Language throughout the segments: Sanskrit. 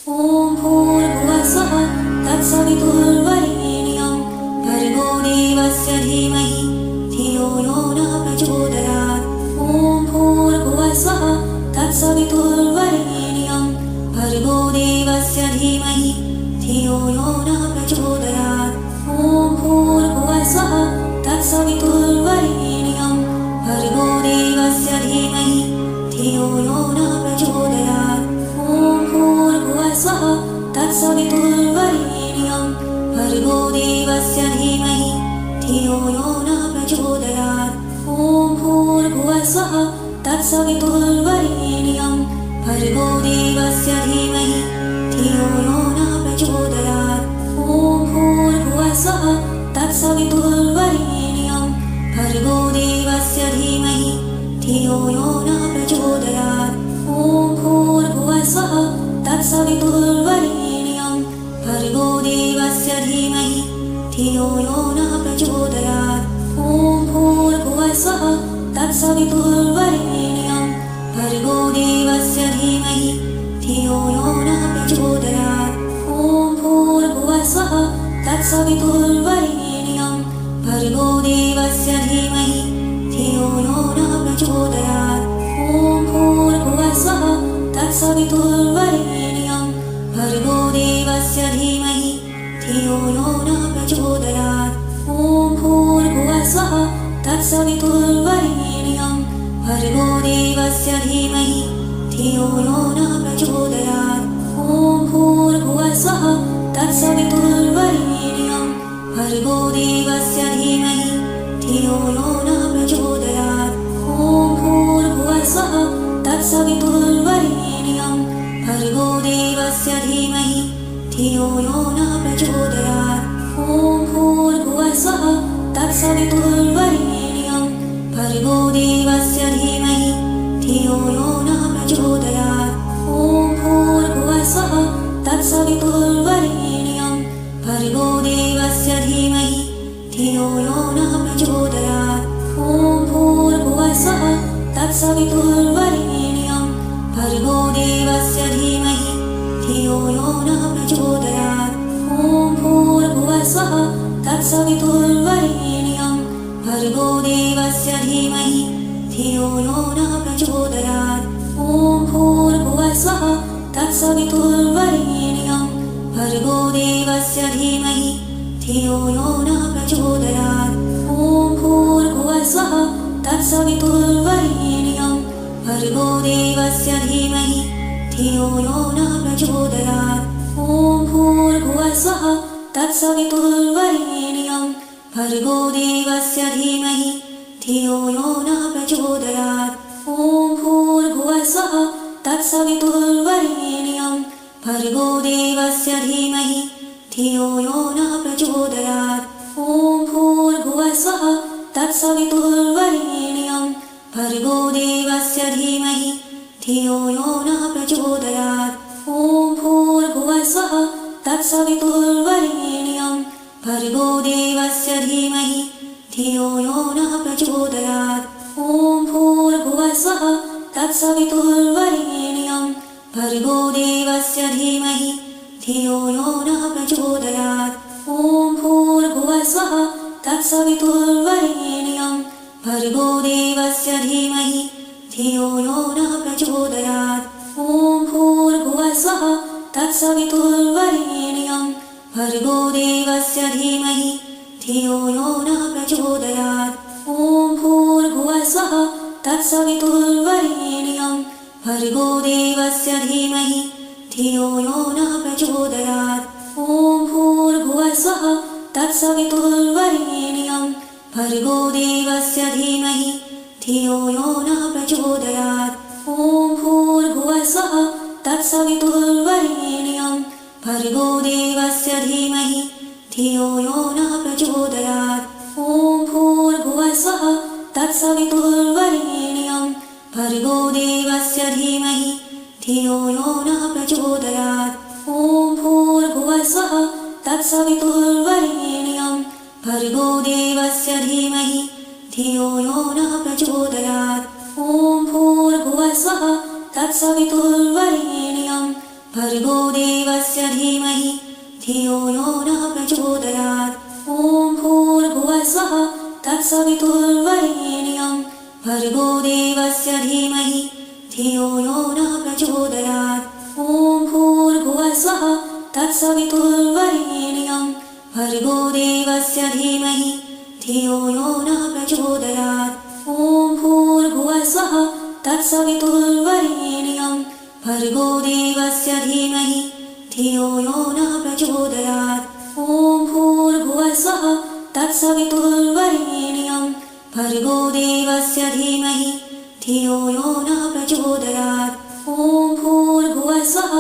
ॐ भूर्भुवस्सुः तत्सवितुर्वरेण्यं भर्गो देवस्य धीमहि धियो यो नः प्रचोदयात्। ॐ भूर्भुवस्सुः तत्सवितुर्वरेण्यं भर्गो देवस्य धीमहि धियो यो नः प्रचोदयात्। ॐ भूर्भुवस्सुः तत्सवितुर्वरेण्यं भर्गो देवस्य धीमहि धियो यो नः प्रचोदयात्। ॐ भूर्भुवस्सुः तत्सवितुर्वरेण्यं भर्गो देवस्य धीमहि धियो यो नः प्रचोदयात्। ॐ भूर्भुवस्सुः तत्सवितुर्वरेण्यं भर्गो देवस्य धीमहि धियो यो नः प्रचोदयात्। ॐ भूर्भुवस्सुः तत्सवितुर्वरेण्यं भर्गो देवस्य धीमहि धियो यो नः प्रचोदयात्। ॐ भूर्भुवस्सुः तत्सवितुर्वरेण्यं भर्गो देवस्य धीमहि धियो यो नः प्रचोदयात्। ॐ भूर्भुवस्सुः तत्सवितुर्वरेण्यं भर्गो देवस्य धीमहि धियो यो नः प्रचोदयात्। ॐ भूर्भुवस्सुः तत्सवितुर्वरेण्यं भर्गो देवस्य धीमहि धियो यो नः प्रचोदयात्। ॐ भूर्भुवस्सुः तत्सवितुर्वरेण्यं भर्गो देवस्य धीमहि धियो यो नः प्रचोदयात्। ॐ भूर्भुवस्सुः तत्सवितुर्वरेण्यं भर्गो देवस्य धीमहि धियो यो नः प्रचोदयात्। ॐ भूर्भुवस्सुः तत्सवितुर्वरेण्यं भर्गो देवस्य धीमहि धियो यो नः प्रचोदयात्। ॐ भूर्भुवस्सुः तत्सवितुर्वरेण्यं भर्गो देवस्य धीमहि धियो यो नः प्रचोदयात्। ॐ भूर्भुवस्सुः तत्सवितुर्वरेण्यं भर्गो देवस्य धीमहि धियो यो नः प्रचोदयात्। ॐ भूर्भुवस्सुः तत्सवितुर्वरेण्यं भर्गो देवस्य धीमहि धियो यो नः प्रचोदयात्। ॐ भूर्भुवस्सुः तत्सवितुर्वरेण्यं भर्गो देवस्य धीमहि धियो यो नः प्रचोदयात्। ॐ भूर्भुवस्सुः तत्सवितुर्वरेण्यं भर्गो देवस्य धीमहि धियो यो नः प्रचोदयात्। ॐ भूर्भुवस्सुः तत्सवितुर्वरेण्यं भर्गो देवस्य धीमहि धियो यो नः प्रचोदयात्। ॐ भूर्भुवस्सुः तत्सवितुर्वरेण्यं भर्गो देवस्य धीमहि धियो यो नः प्रचोदयात्। ॐ भूर्भुवस्सुः तत्सवितुर्वरेण्यं भर्गो देवस्य धीमहि धियो यो नः प्रचोदयात्। ॐ भूर्भुवस्सुः तत्सवितुर्वरेण्यं भर्गो देवस्य धीमहि धियो यो नः प्रचोदयात्। ॐ भूर्भुवस्सुः तत्सवितुर्वरेण्यं भर्गो देवस्य धीमहि धियो यो नः प्रचोदयात्। ॐ भूर्भुवस्सुः तत्सवितुर्वरेण्यं भर्गो देवस्य धीमहि धियो यो नः प्रचोदयात्। ॐ भूर्भुवस्सुः तत्सवितुर्वरेण्यं भर्गो देवस्य धीमहि धियो यो नः प्रचोदयात्। ॐ भूर्भुवस्सुः तत्सवितुर्वरेण्यं भर्गो देवस्य धीमहि धियो यो नः प्रचोदयात्। ॐ भूर्भुवस्सुः तत्सवितुर्वरेण्यं भर्गो देवस्य धीमहि धियो यो नः प्रचोदयात्। ॐ भूर्भुवस्सुः तत्सवितुर्वरेण्यं भर्गो देवस्य धीमहि धियो यो नः प्रचोदयात्। ॐ भूर्भुवस्सुः तत्सवितुर्वरेण्यं भर्गो देवस्य धीमहि धियो यो नः प्रचोदयात्। ॐ भूर्भुवस्सुः तत्सवितुर्वरेण्यं भर्गो देवस्य धीमहि धियो यो नः प्रचोदयात्। ॐ भूर्भुवस्सुः तत्सवितुर्वरेण्यं भर्गो देवस्य धीमहि धियो यो नः प्रचोदयात्। ॐ भूर्भुवस्सुः तत्सवितुर्वरेण्यं भर्गो देवस्य धीमहि धियो यो नः प्रचोदयात्। ॐ भूर्भुवस्सुः तत्सवितुर्वरेण्यं भर्गो देवस्य धीमहि धियो यो नः प्रचोदयात् ॐ भूर्भुवस्वः तत्सवितुर्वरेण्यं भर्गो देवस्य धीमहि धियो यो नः प्रचोदयात् ॐ भूर्भुवस्वः तत्सवितुर्वरेण्यं भर्गो देवस्य धीमहि धियो यो नः प्रचोदयात् ॐ भूर्भुवस्वः तत्सवितुर्वरेण्यं भर्गो देवस्य धीमहि धियो यो नः प्रचोदयात् ॐ भूर्भुवस्वः तत्सवितुर्वरेण्यं भर्गो देवस्य धीमहि धियो यो नः प्रचोदयात् ॐ भूर्भुवस्वः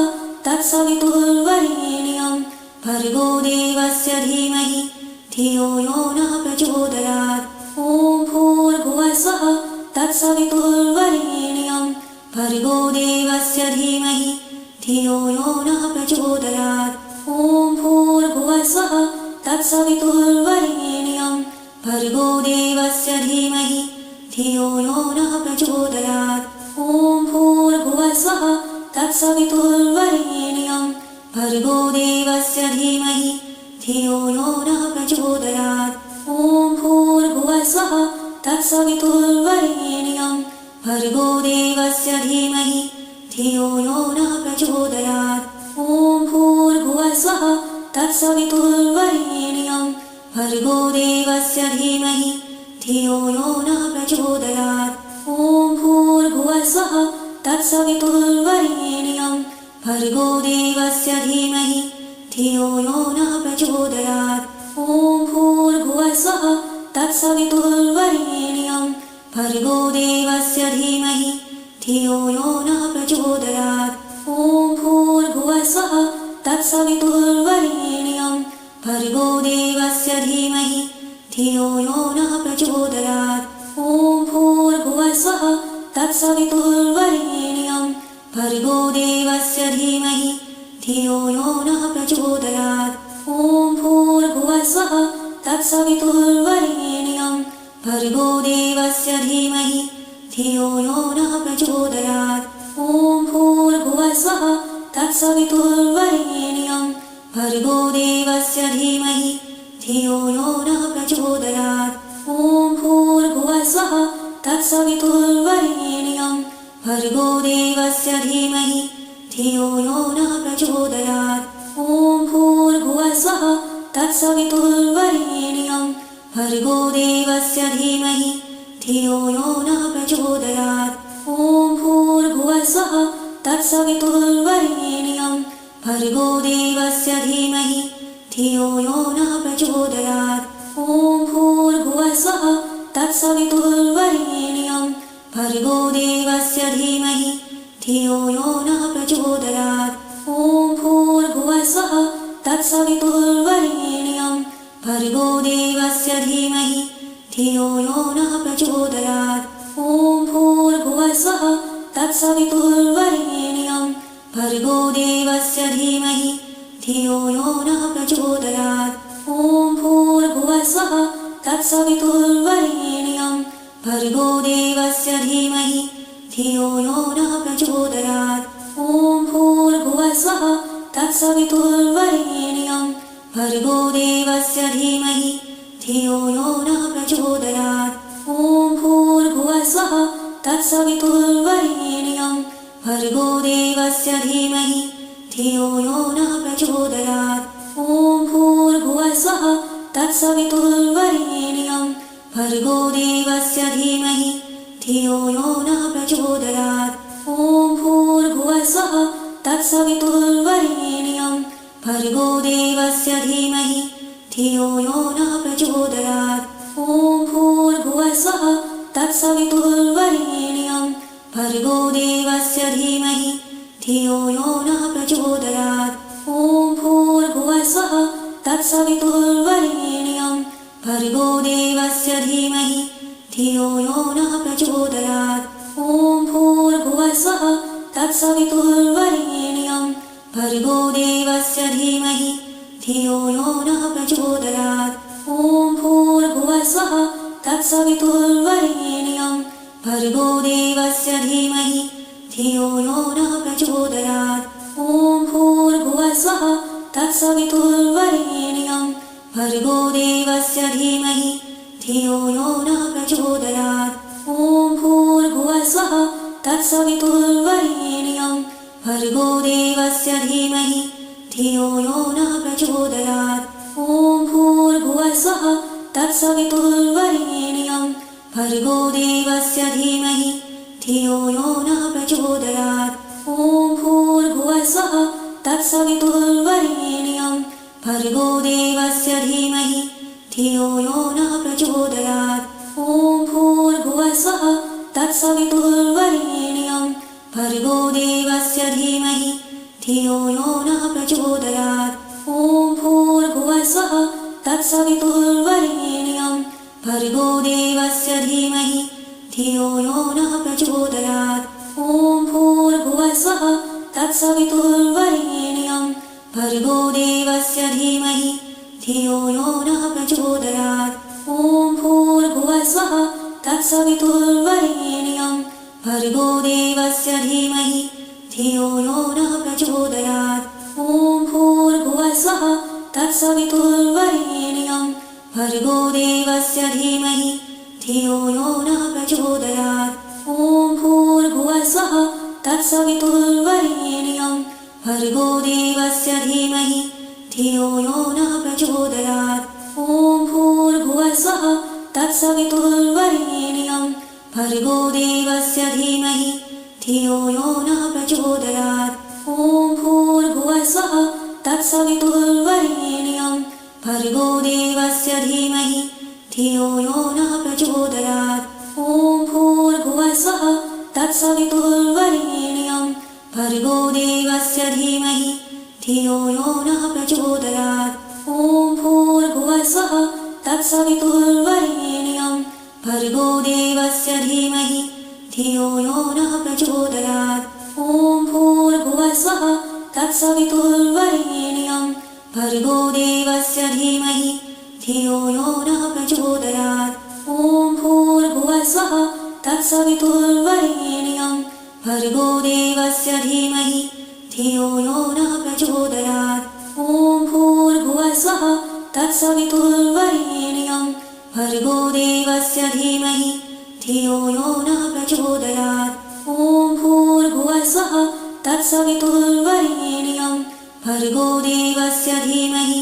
तत्सवितुर्वरेण्यं भर्गो देवस्य धीमहि धियो यो नः प्रचोदयात् ॐ भूर्भुवस्वः तत्सवितुर्वरेण्यं भर्गो देवस्य धीमहि धियो यो नः प्रचोदयात् ॐ भूर्भुवस्वः तत्सवितुर्वरेण्यं भर्गो देवस्य धीमहि धियो यो नः प्रचोदयात् ॐ भूर्भुवस्वः तत्सवितुर्वरेण्यं भर्गो देवस्य धीमहि धियो यो नः प्रचोदयात् ॐ भूर्भुवस्वः तत्सवितुर्वरेण्यं भर्गो देवस्य धीमहि धियो यो नः प्रचोदयात् ॐ भूर्भुवस्वः तत्सवितुर्वरेण्यं भर्गो देवस्य धीमहि धियो यो नः प्रचोदयात् ॐ भूर्भुवस्वः तत्सवितुर्वरेण्यं भर्गो देवस्य धीमहि धियो यो नः प्रचोदयात् ॐ भूर्भुवस्वः तत्सवितुर्वरेण्यं भर्गो देवस्य धीमहि धियो यो नः प्रचोदयात् ॐ भूर्भुवस्वः तत्सवितुर्वरेण्यं भर्गो देवस्य धीमहि धियो यो नः प्रचोदयात् ॐ भूर्भुवस्वः तत्सवितुर्वरेण्यं भर्गो देवस्य धीमहि धियो यो नः प्रचोदयात् ॐ भूर्भुवस्वः तत्सवितुर्वरेण्यं भर्गो देवस्य धीमहि धियो यो नः प्रचोदयात् ॐ भूर्भुवस्वः तत्सवितुर्वरेण्यं भर्गो देवस्य धीमहि धियो यो नः प्रचोदयात् ॐ भूर्भुवस्वः तत्सवितुर्वरेण्यं भर्गो देवस्य धीमहि धियो यो नः प्रचोदयात् ॐ भूर्भुवस्वः तत्सवितुर्वरेण्यं भर्गो देवस्य धीमहि धियो यो नः प्रचोदयात् ॐ भूर्भुवस्वः तत्सवितुर्वरेण्यं भर्गो देवस्य धीमहि धियो यो नः प्रचोदयात् ॐ भूर्भुवस्वः तत्सवितुर्वरेण्यं भर्गो देवस्य धीमहि धियो यो नः प्रचोदयात् ॐ भूर्भुवस्वः तत्सवितुर्वरेण्यं भर्गो देवस्य धीमहि धियो यो नः प्रचोदयात् ॐ भूर्भुवस्वः तत्सवितुर्वरेण्यं भर्गो देवस्य धीमहि धियो यो नः प्रचोदयात् ॐ भूर्भुवस्वः तत्सवितुर्वरेण्यं भर्गो देवस्य धीमहि धियो यो नः प्रचोदयात् ॐ भूर्भुवस्वः तत्सवितुर्वरेण्यं भर्गो देवस्य धीमहि धियो यो नः प्रचोदयात् ॐ भूर्भुवस्वः तत्सवितुर्वरेण्यं भर्गो देवस्य धीमहि धियो यो नः प्रचोदयात् ॐ भूर्भुवस्वः तत्सवितुर्वरेण्यं भर्गो देवस्य धीमहि धियो यो नः प्रचोदयात् ॐ भूर्भुवस्वः तत्सवितुर्वरेण्यं भर्गो देवस्य धीमहि धियो यो नः प्रचोदयात् ॐ भूर्भुवस्वः तत्सवितुर्वरेण्यं भर्गो देवस्य धीमहि धियो यो नः प्रचोदयात् ॐ भूर्भुवस्वः तत्सवितुर्वरेण्यं भर्गो देवस्य धीमहि धियो यो नः प्रचोदयात् ॐ भूर्भुवस्वः तत्सवितुर्वरेण्यं भर्गो देवस्य धीमहि धियो यो नः प्रचोदयात् ॐ भूर्भुवस्वः तत्सवितुर्वरेण्यं भर्गो देवस्य धीमहि धियो यो नः प्रचोदयात् ॐ भूर्भुवस्वः तत्सवितुर्वरेण्यं भर्गो देवस्य धीमहि धियो यो नः प्रचोदयात् ॐ भूर्भुवस्वः तत्सवितुर्वरेण्यं भर्गो देवस्य धीमहि धियो यो नः प्रचोदयात् ॐ भूर्भुवस्वः तत्सवितुर्वरेण्यं भर्गो देवस्य धीमहि धियो यो नः प्रचोदयात् ॐ भूर्भुवस्वः तत्सवितुर्वरेण्यं भर्गो देवस्य धीमहि धियो यो नः प्रचोदयात् ॐ भूर्भुवस्वः तत्सवितुर्वरेण्यं भर्गो देवस्य धीमहि धियो यो नः प्रचोदयात् ॐ भूर्भुवस्वः तत्सवितुर्वरेण्यं भर्गो देवस्य धीमहि धियो यो नः प्रचोदयात् ॐ भूर्भुवस्वः तत्सवितुर्वरेण्यं भर्गो देवस्य धीमहि धियो यो नः प्रचोदयात् ॐ भूर्भुवस्वः तत्सवितुर्वरेण्यं भर्गो देवस्य धीमहि धियो यो नः प्रचोदयात् ॐ भूर्भुवस्वः तत्सवितुर्वरेण्यं भर्गो देवस्य धीमहि धियो यो नः प्रचोदयात् ॐ भूर्भुवस्वः तत्सवितुर्वरेण्यं भर्गो देवस्य धीमहि धियो यो नः प्रचोदयात् ॐ भूर्भुवस्वः तत्सवितुर्वरेण्यं भर्गो देवस्य धीमहि धियो यो नः प्रचोदयात् ॐ भूर्भुवस्वः तत्सवितुर्वरेण्यं भर्गो देवस्य धीमहि धियो यो नः प्रचोदयात् ॐ भूर्भुवस्वः तत्सवितुर्वरेण्यं भर्गो देवस्य धीमहि धियो यो नः प्रचोदयात् ॐ भूर्भुवस्वः तत्सवितुर्वरेण्यं भर्गो देवस्य धीमहि धियो यो नः प्रचोदयात् ॐ भूर्भुवस्वः तत्सवितुर्वरेण्यं भर्गो देवस्य धीमहि धियो यो नः प्रचोदयात् ॐ भूर्भुवस्वः तत्सवितुर्वरेण्यं भर्गो देवस्य धीमहि धियो यो नः प्रचोदयात् ॐ भूर्भुवस्वः तत्सवितुर्वरेण्यं भर्गो देवस्य धीमहि धियो यो नः प्रचोदयात् ॐ भूर्भुवस्वः तत्सवितुर्वरेण्यं भर्गो देवस्य धीमहि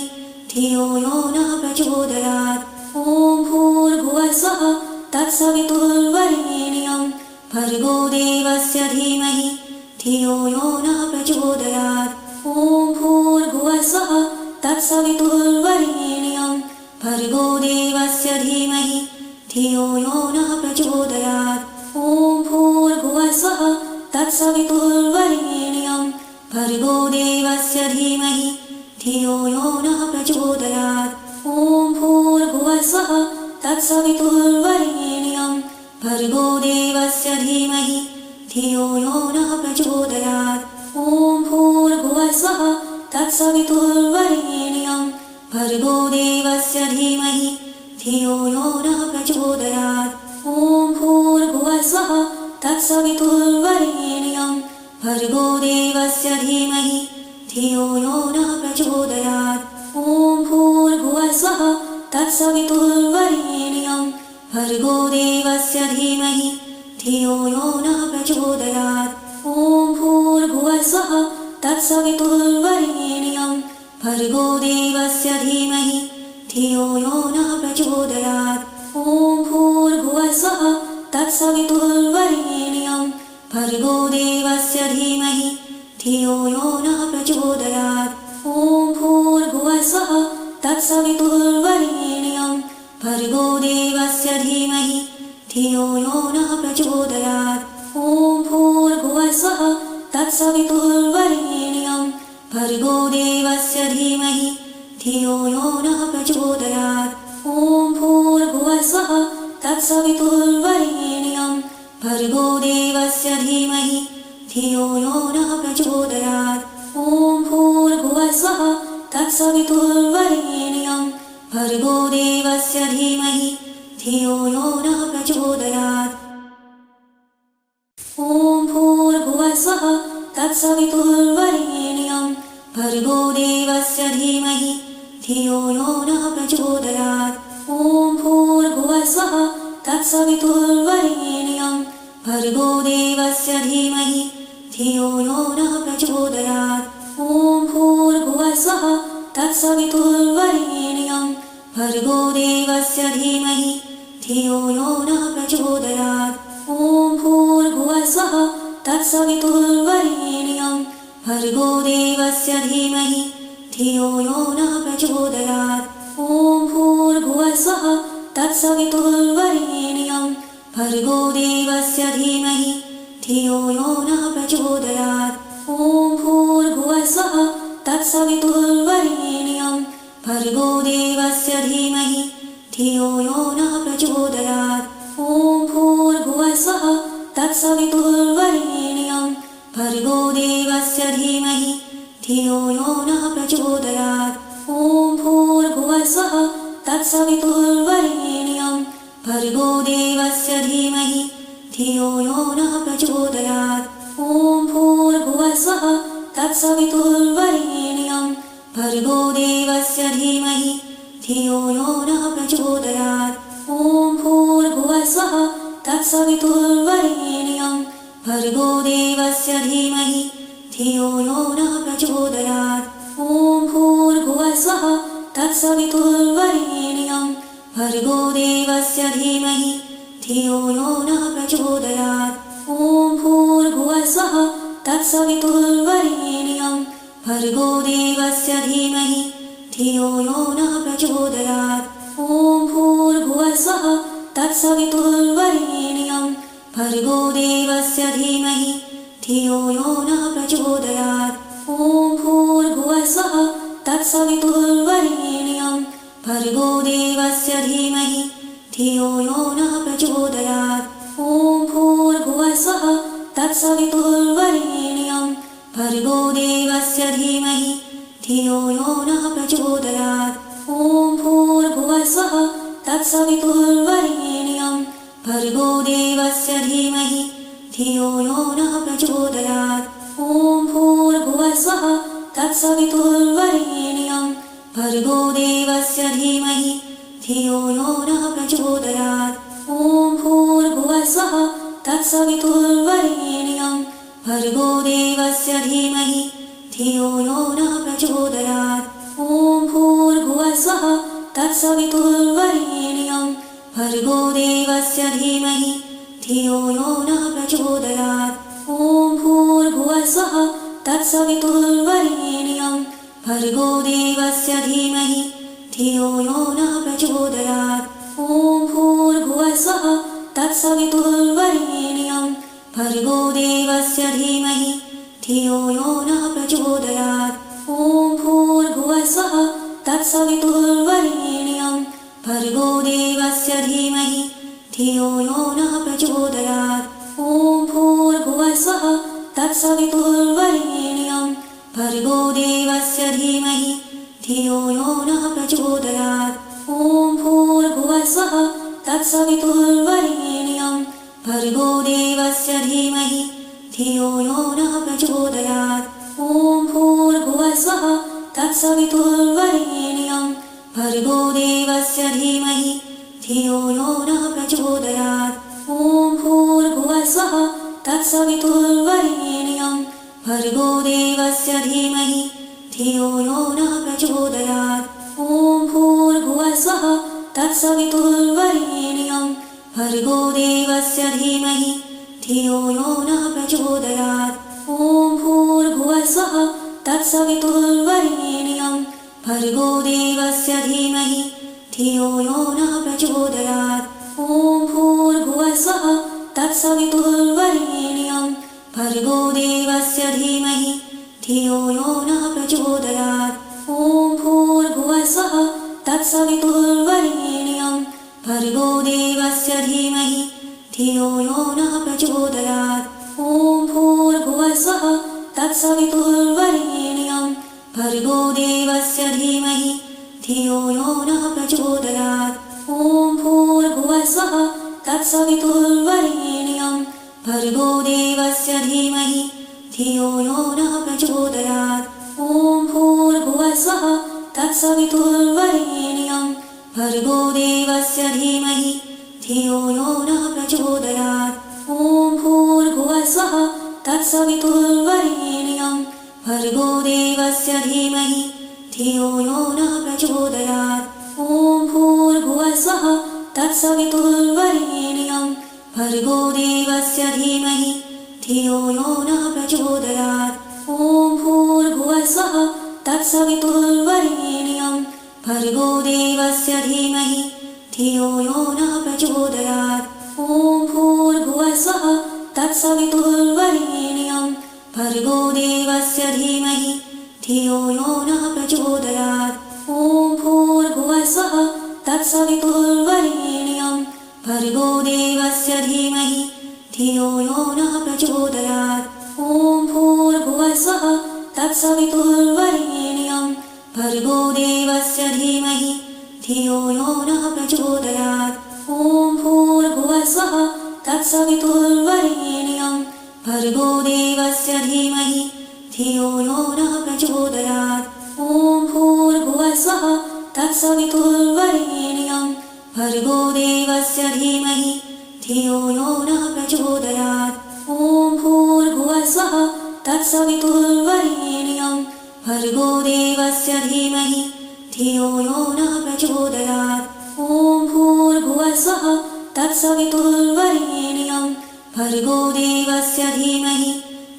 धियो यो नः प्रचोदयात् ॐ भूर्भुवस्वः तत्सवितुर्वरेण्यं भर्गो देवस्य धीमहि धियो यो नः प्रचोदयात् ॐ भूर्भुवस्वः तत्सवितुर्वरेण्यं भर्गो देवस्य धीमहि धियो यो नः प्रचोदयात् ॐ भूर्भुवस्वः तत्सवितुर्वरेण्यं भर्गो देवस्य धीमहि धियो यो नः प्रचोदयात् ॐ भूर्भुवस्वः तत्सवितुर्वरेण्यं भर्गो देवस्य धीमहि धियो यो नः प्रचोदयात् ॐ भूर्भुवस्वः तत्सवितुर्वरेण्यं भर्गो देवस्य धीमहि धियो यो नः प्रचोदयात् ॐ भूर्भुवस्वः तत्सवितुर्वरेण्यं भर्गो देवस्य धीमहि धियो यो नः प्रचोदयात् ॐ भूर्भुवस्वः तत्सवितुर्वरेण्यं भर्गो देवस्य धीमहि धियो यो नः प्रचोदयात् ॐ भूर्भुवस्वः तत्सवितुर्वरेण्यं भर्गो देवस्य धीमहि धियो यो नः प्रचोदयात् ॐ भूर्भुवस्वः तत्सवितुर्वरेण्यं भर्गो देवस्य धीमहि धियो यो नः प्रचोदयात् ॐ भूर्भुवस्वः तत्सवितुर्वरेण्यं भर्गो देवस्य धीमहि धियो यो नः प्रचोदयात् ॐ भूर्भुवस्वः तत्सवितुर्वरेण्यं भर्गो देवस्य धीमहि धियो यो नः प्रचोदयात् ॐ भूर्भुवस्वः तत्सवितुर्वरेण्यं भर्गो देवस्य धीमहि धियो यो नः प्रचोदयात् ॐ भूर्भुवस्वः तत्सवितुर्वरेण्यं भर्गो देवस्य धीमहि धियो यो नः प्रचोदयात् ॐ भूर्भुवस्वः तत्सवितुर्वरेण्यं भर्गो देवस्य धीमहि धियो यो नः प्रचोदयात्। ॐ भूर्भुवस्वः तत्सवितुर्वरेण्यं भर्गो देवस्य धीमहि धियो यो नः प्रचोदयात्। ॐ भूर्भुवस्वः तत्सवितुर्वरेण्यं भर्गो देवस्य धीमहि धियो यो नः प्रचोदयात्। ॐ भूर्भुवस्वः तत्सवितुर्वरेण्यं भर्गो देवस्य धीमहि धियो यो नः प्रचोदयात्। ॐ भूर्भुवस्वः तत्सवितुर्वरेण्यं भर्गो देवस्य धीमहि धियो यो नः प्रचोदयात्। ॐ भूर्भुवस्वः तत्सवितुर्वरेण्यं भर्गो देवस्य धीमहि धियो यो नः प्रचोदयात्। ॐ भूर्भुवस्वः तत्सवितुर्वरेण्यं भर्गो देवस्य धीमहि धियो यो नः प्रचोदयात्। ॐ भूर्भुवस्वः तत्सवितुर्वरेण्यं भर्गो देवस्य धीमहि धियो यो नः प्रचोदयात्। ॐ भूर्भुवस्वः तत्सवितुर्वरेण्यं भर्गो देवस्य धीमहि धियो यो नः प्रचोदयात्। ॐ भूर्भुवस्वः तत्सवितुर्वरेण्यं भर्गो देवस्य धीमहि धियो यो नः प्रचोदयात्। ॐ भूर्भुवस्वः तत्सवितुर्वरेण्यं भर्गो देवस्य धीमहि धियो यो नः प्रचोदयात्। ॐ भूर्भुवस्वः तत्सवितुर्वरेण्यं भर्गो देवस्य धीमहि धियो यो नः प्रचोदयात्। ॐ भूर्भुवस्वः तत्सवितुर्वरेण्यं भर्गो देवस्य धीमहि धियो यो नः प्रचोदयात्। ॐ भूर्भुवस्वः तत्सवितुर्वरेण्यं भर्गो देवस्य धीमहि धियो यो नः प्रचोदयात्। ॐ भूर्भुवस्वः तत्सवितुर्वरेण्यं भर्गो देवस्य धीमहि धियो यो नः प्रचोदयात्। ॐ भूर्भुवस्वः तत्सवितुर्वरेण्यं भर्गो देवस्य धीमहि धियो यो नः प्रचोदयात्। ॐ भूर्भुवस्वः तत्सवितुर्वरेण्यं भर्गो देवस्य धीमहि धियो यो नः प्रचोदयात्। ॐ भूर्भुवस्वः तत्सवितुर्वरेण्यं भर्गो देवस्य धीमहि धियो यो नः प्रचोदयात्। ॐ भूर्भुवस्वः तत्सवितुर्वरेण्यं भर्गो देवस्य धीमहि धियो यो नः प्रचोदयात्। ॐ भूर्भुवस्वः तत्सवितुर्वरेण्यं भर्गो देवस्य धीमहि धियो यो नः प्रचोदयात्। ॐ भूर्भुवस्वः तत्सवितुर्वरेण्यं भर्गो देवस्य धीमहि धियो यो नः प्रचोदयात्। ॐ भूर्भुवस्वः तत्सवितुर्वरेण्यं भर्गो देवस्य धीमहि धियो यो नः प्रचोदयात्। ॐ भूर्भुवस्वः तत्सवितुर्वरेण्यं भर्गो देवस्य धीमहि धियो यो नः प्रचोदयात्। ॐ भूर्भुवस्वः तत्सवितुर्वरेण्यं भर्गो देवस्य धीमहि धियो यो नः प्रचोदयात्। ॐ भूर्भुवस्वः तत्सवितुर्वरेण्यं भर्गो देवस्य धीमहि धियो यो नः प्रचोदयात्। ॐ भूर्भुवस्वः तत्सवितुर्वरेण्यं भर्गो देवस्य धीमहि धियो यो नः प्रचोदयात्। ॐ भूर्भुवस्वः तत्सवितुर्वरेण्यं भर्गो देवस्य धीमहि धियो यो नः प्रचोदयात्। ॐ भूर्भुवस्वः तत्सवितुर्वरेण्यं भर्गो देवस्य धीमहि धियो यो नः प्रचोदयात्। ॐ भूर्भुवस्वः तत्सवितुर्वरेण्यं भर्गो देवस्य धीमहि धियो यो नः प्रचोदयात्। ॐ भूर्भुवस्वः तत्सवितुर्वरेण्यं भर्गो देवस्य धीमहि धियो यो नः प्रचोदयात्। ॐ भूर्भुवस्वः तत्सवितुर्वरेण्यं भर्गो देवस्य धीमहि धियो यो नः प्रचोदयात्। ॐ भूर्भुवस्वः तत्सवितुर्वरेण्यं भर्गो देवस्य धीमहि धियो यो नः प्रचोदयात्। ॐ भूर्भुवस्वः तत्सवितुर्वरेण्यं भर्गो देवस्य धीमहि धियो यो नः प्रचोदयात् ॐ भूर्भुवस्वः तत्सवितुर्वरेण्यं भर्गो देवस्य धीमहि धियो यो नः प्रचोदयात् ॐ भूर्भुवस्वः तत्सवितुर्वरेण्यं भर्गो देवस्य धीमहि धियो यो नः प्रचोदयात् ॐ भूर्भुवस्वः तत्सवितुर्वरेण्यं भर्गो देवस्य धीमहि धियो यो नः प्रचोदयात् ॐ भूर्भुवस्वः तत्सवितुर्वरेण्यं भर्गो देवस्य धीमहि धियो यो नः प्रचोदयात् ॐ भूर्भुवस्वः तत्सवितुर्वरेण्यं भर्गो देवस्य धीमहि धियो यो नः प्रचोदयात् ॐ भूर्भुवस्वः तत्सवितुर्वरेण्यं भर्गो देवस्य धीमहि धियो यो नः प्रचोदयात् ॐ भूर्भुवस्वः तत्सवितुर्वरेण्यं भर्गो देवस्य धीमहि धियो यो नः प्रचोदयात् ॐ भूर्भुवस्वः तत्सवितुर्वरेण्यं भर्गो देवस्य धीमहि धियो यो नः प्रचोदयात् ॐ भूर्भुवस्वः तत्सवितुर्वरेण्यं भर्गो देवस्य धीमहि धियो यो नः प्रचोदयात् ॐ भूर्भुवस्वः तत्सवितुर्वरेण्यं भर्गो देवस्य धीमहि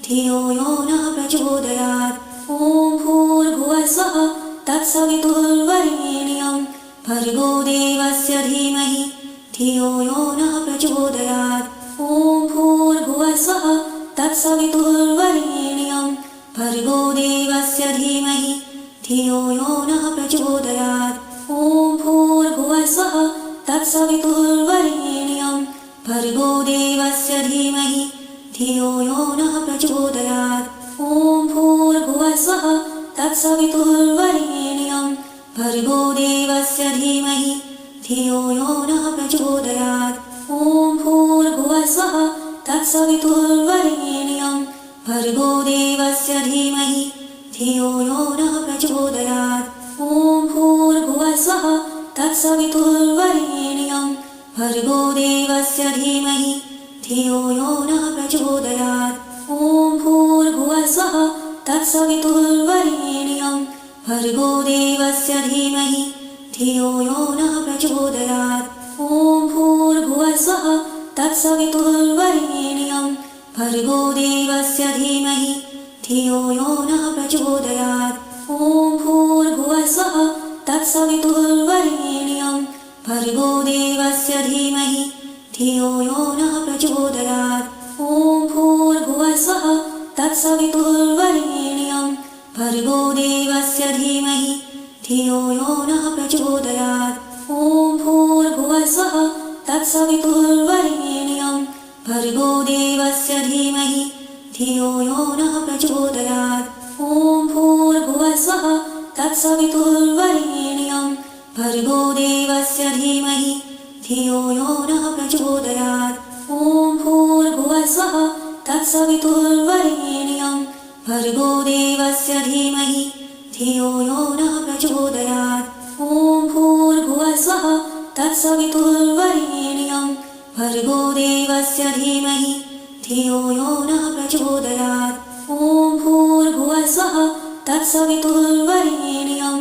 धियो यो नः प्रचोदयात् ॐ भूर्भुवस्वः तत्सवितुर्वरेण्यं भर्गो देवस्य धीमहि धियो यो नः प्रचोदयात् ॐ भूर्भुवस्वः तत्सवितुर्वरेण्यं भर्गो देवस्य धीमहि धियो यो नः प्रचोदयात् ॐ भूर्भुवस्वः तत्सवितुर्वरेण्यं भर्गो देवस्य धीमहि धियो यो नः प्रचोदयात् ॐ भूर्भुवस्वः तत्सवितुर्वरेण्यं भर्गो देवस्य धीमहि धियो यो नः प्रचोदयात् ॐ भूर्भुवस्वः तत्सवितुर्वरेण्यं भर्गो देवस्य धीमहि धियो यो नः प्रचोदयात् ॐ भूर्भुवस्वः तत्सवितुर्वरेण्यं भर्गो देवस्य धीमहि धियो यो नः प्रचोदयात् ॐ भूर्भुवस्वः तत्सवितुर्वरेण्यं भर्गो देवस्य धीमहि धियो यो नः प्रचोदयात् ॐ भूर्भुवस्वः तत्सवितुर्वरेण्यं भर्गो देवस्य धीमहि धियो यो नः प्रचोदयात् ॐ भूर्भुवस्वः तत्सवितुर्वरेण्यं भर्गो देवस्य धीमहि धियो यो नः प्रचोदयात् ॐ भूर्भुवस्वः तत्सवितुर्वरेण्यं भर्गो देवस्य धीमहि धियो यो नः प्रचोदयात् ॐ भूर्भुवस्वः तत्सवितुर्वरेण्यं भर्गो देवस्य धीमहि धियो यो नः प्रचोदयात् ॐ भूर्भुवस्वः तत्सवितुर्वरेण्यं भर्गो देवस्य धीमहि धियो यो नः प्रचोदयात् ॐ भूर्भुवस्वः तत्सवितुर्वरेण्यं भर्गो देवस्य धीमहि धियो यो नः प्रचोदयात् ॐ भूर्भुवस्वः तत्सवितुर्वरेण्यं भर्गो देवस्य धीमहि धियो यो नः प्रचोदयात् ॐ भूर्भुवस्वः तत्सवितुर्वरेण्यं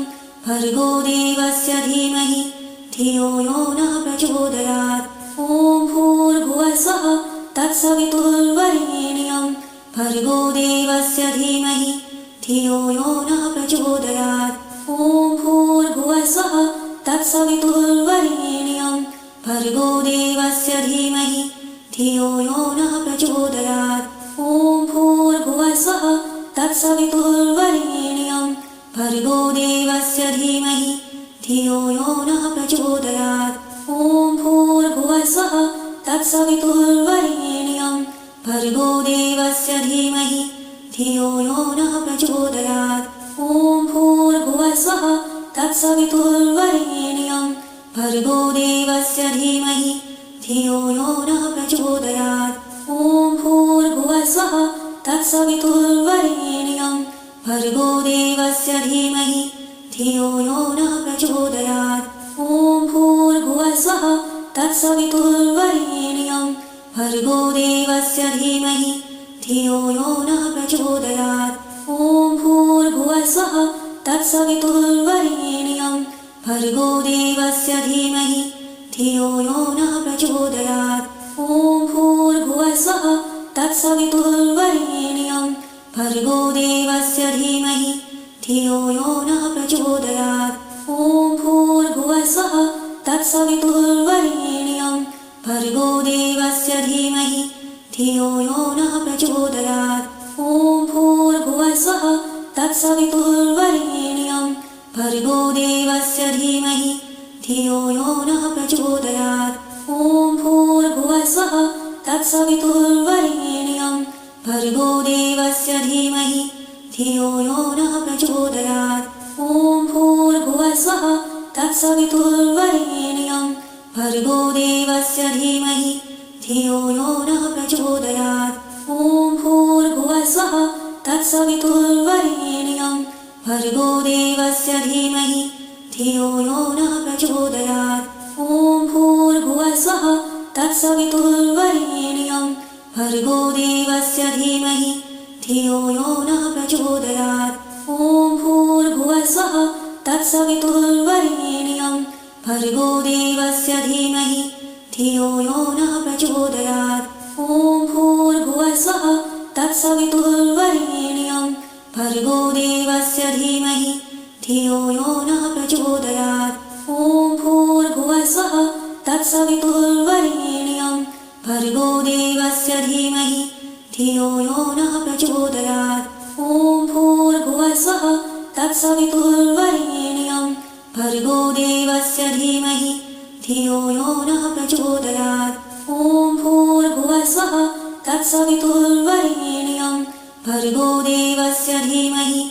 भर्गो देवस्य धीमहि धियो यो नः प्रचोदयात् ॐ भूर्भुवस्वः तत्सवितुर्वरेण्यं भर्गो देवस्य धीमहि धियो यो नः प्रचोदयात् ॐ भूर्भुवस्वः तत्सवितुर्वरेण्यं भर्गो देवस्य धीमहि धियो यो नः प्रचोदयात् ॐ भूर्भुवस्वः तत्सवितुर्वरेण्यं भर्गो देवस्य धीमहि धियो यो नः प्रचोदयात् ॐ भूर्भुवस्वः तत्सवितुर्वरेण्यं भर्गो देवस्य धीमहि धियो यो नः प्रचोदयात् ॐ भूर्भुवस्वः तत्सवितुर्वरेण्यं भर्गो देवस्य धीमहि धियो यो नः प्रचोदयात् ॐ भूर्भुवस्वः तत्सवितुर्वरेण्यं भर्गो देवस्य धीमहि धियो यो नः प्रचोदयात्। ॐ भूर्भुवस्वः तत्सवितुर्वरेण्यं भर्गो देवस्य धीमहि धियो यो नः प्रचोदयात्। ॐ भूर्भुवस्वः तत्सवितुर्वरेण्यं भर्गो देवस्य धीमहि धियो यो नः प्रचोदयात्। ॐ भूर्भुवस्वः तत्सवितुर्वरेण्यं भर्गो देवस्य धीमहि धियो यो नः प्रचोदयात्। ॐ भूर्भुवस्वः तत्सवितुर्वरेण्यं भर्गो देवस्य धीमहि धियो यो नः प्रचोदयात्। ॐ भूर्भुवस्वः तत्सवितुर्वरेण्यं भर्गो देवस्य धीमहि धियो यो नः प्रचोदयात्। ॐ भूर्भुवस्वः तत्सवितुर्वरेण्यं भर्गो देवस्य धीमहि धियो यो नः प्रचोदयात्। ॐ भूर्भुवस्वः तत्सवितुर्वरेण्यं भर्गो देवस्य धीमहि धियो यो नः प्रचोदयात्। ॐ भूर्भुवस्वः तत्सवितुर्वरेण्यं भर्गो देवस्य धीमहि धियो यो नः प्रचोदयात्। ॐ भूर्भुवस्वः तत्सवितुर्वरेण्यं भर्गो देवस्य धीमहि धियो यो नः प्रचोदयात्। ॐ भूर्भुवस्वः तत्सवितुर्वरेण्यं भर्गो देवस्य धीमहि धियो यो नः प्रचोदयात्। ॐ भूर्भुवस्वः तत्सवितुर्वरेण्यं भर्गो देवस्य धीमहि धियो यो नः प्रचोदयात्। ॐ भूर्भुवस्वः तत्सवितुर्वरेण्यं भर्गो देवस्य धीमहि धियो यो नः प्रचोदयात्। ॐ भूर्भुवस्वः तत्सवितुर्वरेण्यं भर्गो देवस्य धीमहि धियो यो नः प्रचोदयात्। ॐ भूर्भुवस्वः तत्सवितुर्वरेण्यं भर्गो देवस्य धीमहि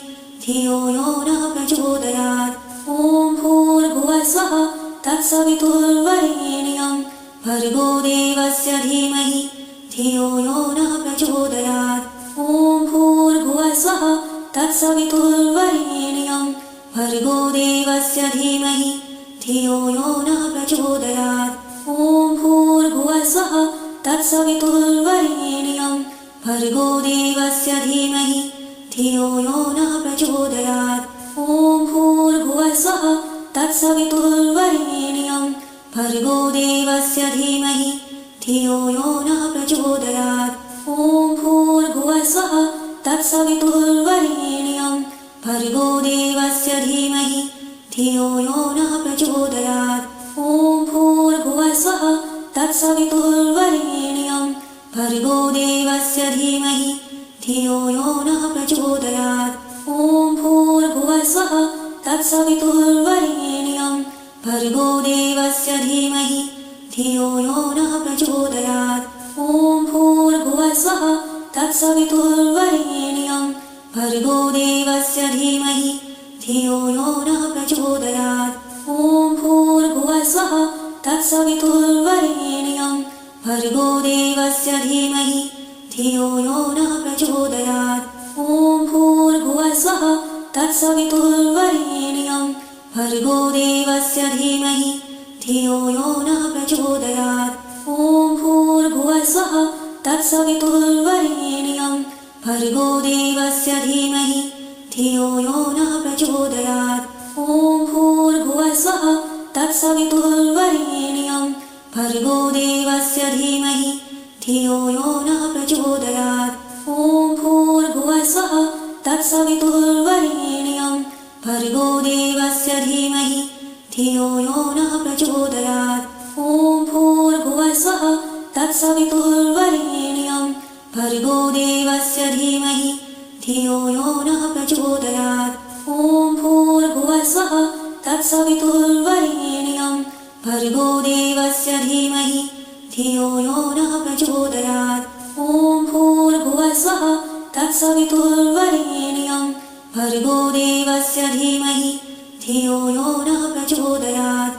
धियो यो नः प्रचोदयात्। ॐ भूर्भुवस्वः तत्सवितुर्वरेण्यं भर्गो देवस्य धीमहि धियो यो नः प्रचोदयात्। ॐ भूर्भुवस्वः तत्सवितुर्वरेण्यं भर्गो देवस्य धीमहि धियो यो नः प्रचोदयात्। ॐ भूर्भुवस्वः तत्सवितुर्वरेण्यं भर्गो देवस्य धीमहि धियो यो नः प्रचोदयात्। ॐ भूर्भुवस्वः तत्सवितुर्वरेण्यं भर्गो देवस्य धीमहि धियो यो नः प्रचोदयात्। ॐ भूर्भुवस्वः तत्सवितुर्वरेण्यं भर्गो देवस्य धीमहि धियो यो नः प्रचोदयात्। ॐ भूर्भुवस्वः तत्सवितुर्वरेण्यं भर्गो देवस्य धीमहि धियो यो नः प्रचोदयात्। ॐ भूर्भुवस्वः तत्सवितुर्वरेण्यं भर्गो देवस्य धीमहि धियो यो नः प्रचोदयात्। ॐ भूर्भुवस्वः तत्सवितुर्वरेण्यं भर्गो देवस्य धीमहि धियो यो नः प्रचोदयात्। ॐ भूर्भुवस्वः तत्सवितुर्वरेण्यं भर्गो देवस्य धीमहि धियो यो नः प्रचोदयात्। ॐ भूर्भुवस्वः तत्सवितुर्वरेण्यं भर्गो देवस्य धीमहि धियो यो नः प्रचोदयात्। ॐ भूर्भुवस्वः तत्सवितुर्वरेण्यं भर्गो देवस्य धीमहि धियो यो नः प्रचोदयात्। ॐ भूर्भुवस्वः तत्सवितुर्वरेण्यं भर्गो देवस्य धीमहि धियो यो नः प्रचोदयात्। ॐ भूर्भुवस्वः तत्सवितुर्वरेण्यं भर्गो देवस्य धीमहि धियो यो नः प्रचोदयात्। ॐ भूर्भुवस्वः तत्सवितुर्वरेण्यं भर्गो देवस्य धीमहि धियो यो नः प्रचोदयात्। ॐ भूर्भुवस्वः तत्सवितुर्वरेण्यं भर्गो देवस्य धीमहि धियो यो नः प्रचोदयात्। ॐ भूर्भुवस्वः तत्सवितुर्वरेण्यं भर्गो देवस्य धीमहि धियो यो नः प्रचोदयात्।